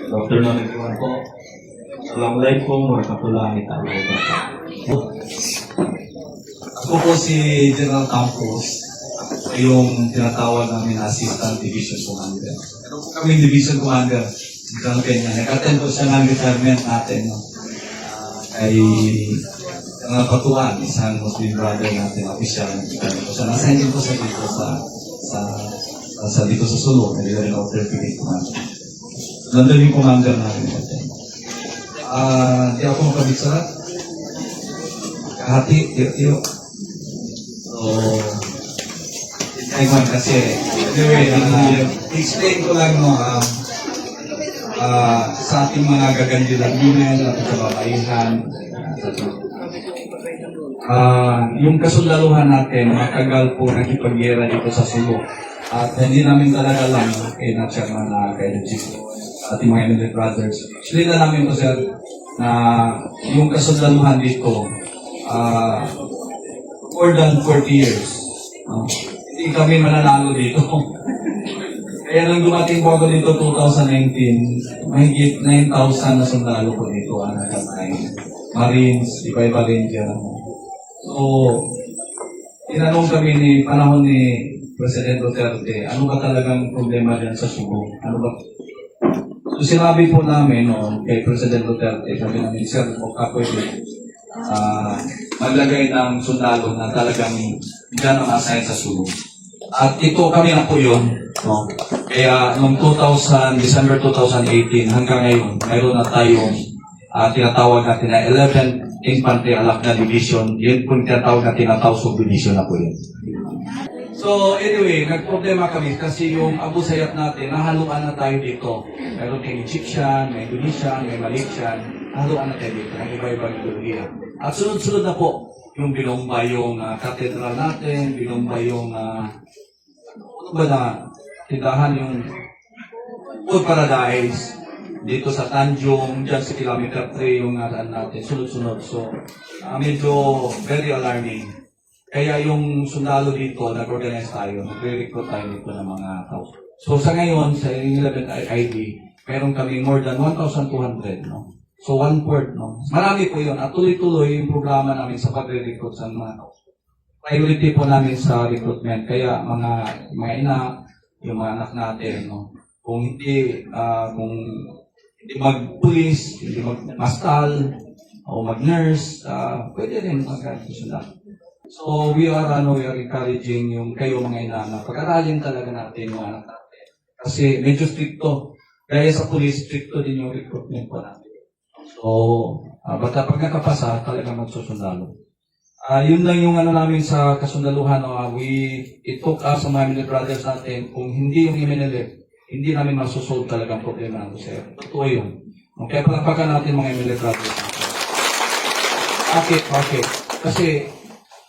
Good afternoon everyone po. Assalamualaikum warahmatullahi wabarakatuh. Ako po si General Campos, yung tinatawag namin Assistant Division Commander. Pero po kaming Division Commander, General Kenya. Nag-attend po siya ng retirement natin. No? Kay mga patuan, isang Muslim brother natin, official. Nasa-assign din po siya dito dito sa Sulu, nag-rin of Brigade Commander. Nandun yung commander natin natin. Di ako makabisa. Kahati, iyo. So, ayun kasi, anyway, explain ko lang no, sa ating mga gagandilan at kababaihan. Yung kasundaluhan natin, matagal po nakipagyera dito sa Sulu. At hindi namin talaga alam kay na chairman na kay Chief ating mga MLA brothers. Explain na namin po sir na yung kasundaluhan dito more than 40 years. Hindi kami mananalo dito. Kaya nang dumating po ako dito 2019, mahigit 9,000 na sundalo ko dito ang nakatay. Marines, iba-iba ranger. So, tinanong kami ni panahon ni President Duterte, ano ba talagang problema dyan sa Subo? Ano ba? So sinabi po namin noon kay President Duterte, sabi namin, sir, o pwede maglagay ng sundalo na talagang dyan ang assign sa Subo. At ito kami na po yun. No? Kaya noong December 2018 hanggang ngayon, mayroon na tayong tinatawag natin na 11th Infantry Alakna Division. Yun po tinatawag na tinatawag subdivision na po yun. So anyway, nagproblema kami kasi yung Abu Sayyaf natin, nahaluan na tayo dito. Meron kayong Egyptian, may Indonesian, may Malaysian, nahaluan na tayo dito ng iba-ibang ideologiya. At sunod-sunod na po, yung binomba yung cathedral natin, binomba yung ano ba na tindahan yung Food Paradise, dito sa Tanjung, dyan sa kilometer 3 yung natin, sunod-sunod. So medyo very alarming. Kaya yung sundalo dito, nag-organize tayo, nag-recruit tayo dito ng mga tao. So sa ngayon, sa 11th ID, meron kami more than 1,200, no? So 1/4, no? Marami po yun. At tuloy-tuloy yung programa namin sa pag-recruit sa mga tao. Priority po namin sa recruitment. Kaya mga ina, yung mga anak natin, no? Kung hindi mag-police, hindi mag-mastal, o mag-nurse, pwede rin mag-sundalo. So we are encouraging yung kayo mga ina na pag-aralin talaga natin yung anak natin. Kasi medyo stricto. Gaya sa police, stricto din yung recruitment po natin. So, basta pag nakapasa, talaga magsusundalo. Yun lang yung namin sa kasundaluhan. It took us sa mga MNLF brothers natin. Kung hindi yung MNLF, hindi namin masusolve talaga ang problema natin sir. Totoo yun. Kaya palapakan natin mga MNLF brothers natin. Bakit? Kasi,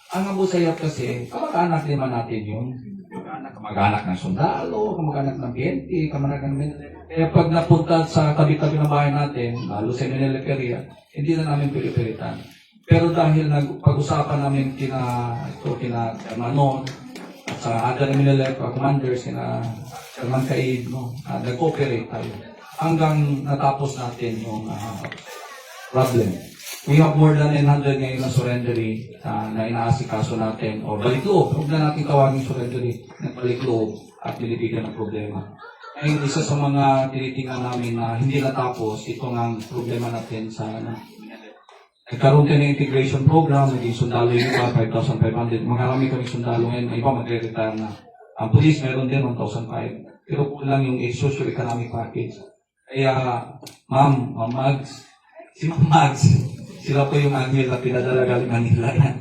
ang Abu Sayyaf kasi, kamag-anak naman natin yun. Kamag-anak ng sundalo, kamag-anak ng PNP, kamag-anak ng MNLF. Kaya pag napunta sa tabi-tabi ng bahay natin, lalo sa MNLF area, hindi na namin pilipilitan. Pero dahil pag-usapan namin kina Manon, at sa other MNLF commanders, kina Chairman Kaid, no, nag-cooperate tayo. Hanggang natapos natin yung problem. We have more than 900 ngayon na surrendery na inaasikaso natin o balik loob. Huwag na natin tawagin surrendery na balik loob at binibigyan ng problema. Ngayon, isa sa mga tinitingnan namin na hindi natapos, ito ng problema natin sa nagkaroon tayo ng integration program, naging sundalo yung iba, 5,500. Marami kami sundalo ngayon, iba magre-retire na. Ang police meron din 1,500. Pero kulang yung socio-economic package. Kaya, Ma'am Mags, si Ma'am Mags, sila po yung admin na pinadala galing Manila yan.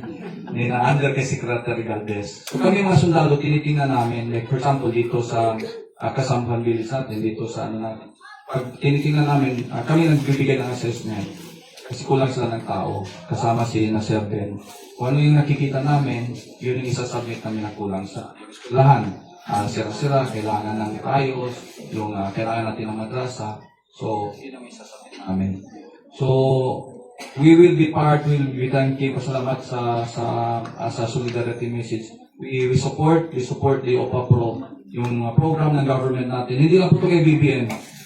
Na under kay Secretary Galvez. So kami mga sundalo, tinitingnan namin, like for example, dito sa Kasampan Village natin, dito sa natin. Pag tinitingnan namin, kami nagbibigay ng assessment. Kasi kulang sila ng tao, kasama si Nasir Ben. Kung ano yung nakikita namin, yun yung isasubmit namin na kulang sa eskwelahan. Sira-sira, kailangan ng ayos, yung kailangan natin ng madrasa. So, yun ang isasubmit namin. So, we will be thanking pasalamat sa solidarity message. We support the OPA Pro, yung program ng government natin. Hindi lang po ito kay BBM.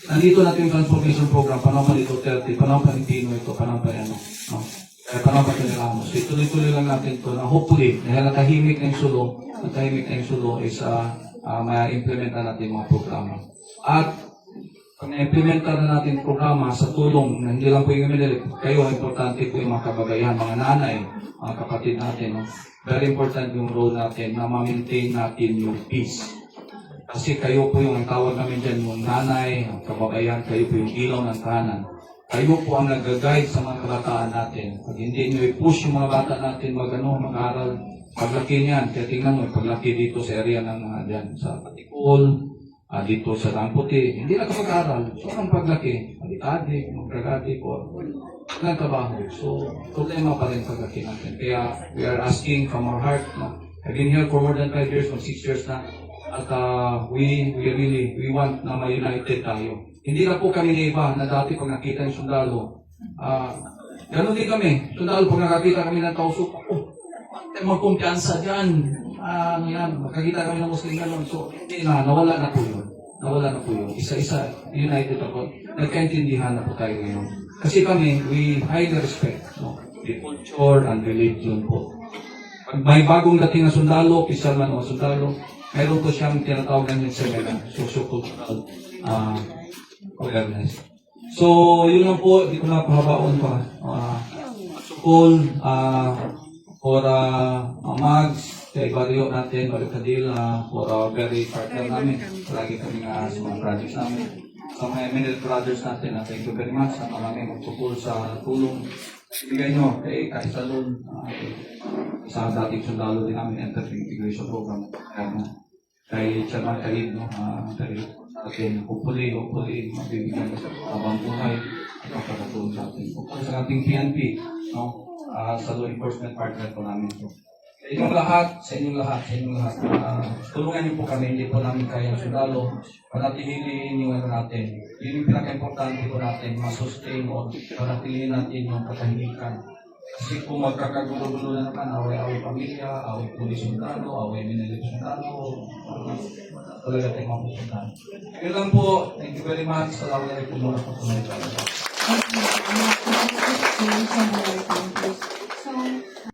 nandito natin yung transformation program, panahon pa ni Duterte, panahon pa ni Pino ito, panahon pa yan, no? Kaya panahon pa ni Ramos. So, ituloy-tuloy lang natin ito na hopefully, dahil natahimik na yung sulo is ma-implementa natin yung mga programa. At pag na-implementa na natin yung programa sa tulong, hindi lang po yung MNL, kayo, importante po yung mga kabagayan, mga nanay, mga kapatid natin, no? Very important yung role natin na ma-maintain natin yung peace. Kasi kayo po yung ang tawag namin dyan, yung nanay, ang kababayan, kayo po yung ilaw ng tahanan. Kayo po ang nag-guide sa mga kabataan natin. Pag hindi nyo i-push yung mga bata natin mag-aral, paglaki niyan, kaya tingnan mo, paglaki dito sa area ng mga dyan, sa Patikol, dito sa Ramputi, hindi na kapag-aral. So, ang paglaki, adik-adik, mag-adik, o ng trabaho. So, problema pa rin paglaki natin. Kaya, we are asking from our heart, no? I've been here for more than 5 years, 6 years na. At we want na ma-united tayo. Hindi na po kami na iba na dati pag nakita yung sundalo. Ganon din kami. Sundalo, pag nakakita kami ng tausok, magkumpiyansa dyan. Ano yan, makakita kami ng Muslim ganon. So, hindi na, nawala na po yun. Nawala na po yun. Isa-isa, united ako. Nagkaintindihan na po tayo ngayon. Kasi kami, we highly respect, no? The culture and religion po. Pag may bagong dating na sundalo, opisyal man o sundalo, meron po siyang tinatawag ng seminar, socio-cultural awareness. So, yun lang po, hindi ko na pahabaon pa. Sukol, for Mags, kay Barrio natin, Barrio Cadilla, for very partner namin. Lagi kami nga sa mga projects namin. Sa mga MNL brothers natin, thank you very much. Sa marami magtukol sa tulong. Ibigay nyo kay Salon, sa dating sundalo din namin, Enter Integration Program. Kay Chairman Khalid, no? Atin, hopefully, mabibigyan sa habang buhay at makakatulong sa atin. Hopefully sa ating PNP, no? Sa law enforcement partner po namin po. Sa inyong lahat, tulungan niyo po kami, hindi po namin kaya sundalo, panatilihin yung ano natin. Yun yung pinaka-importante po natin, masustain o panatilihin natin yung katahimikan. Kasi kung magkakagulo-gulo na naman, away-away pamilya, away pulis sundalo, away minilip sundalo, talaga tayo mapupuntahan. Yun lang po, thank you very much. Salamat na rin po muna po. Thank you.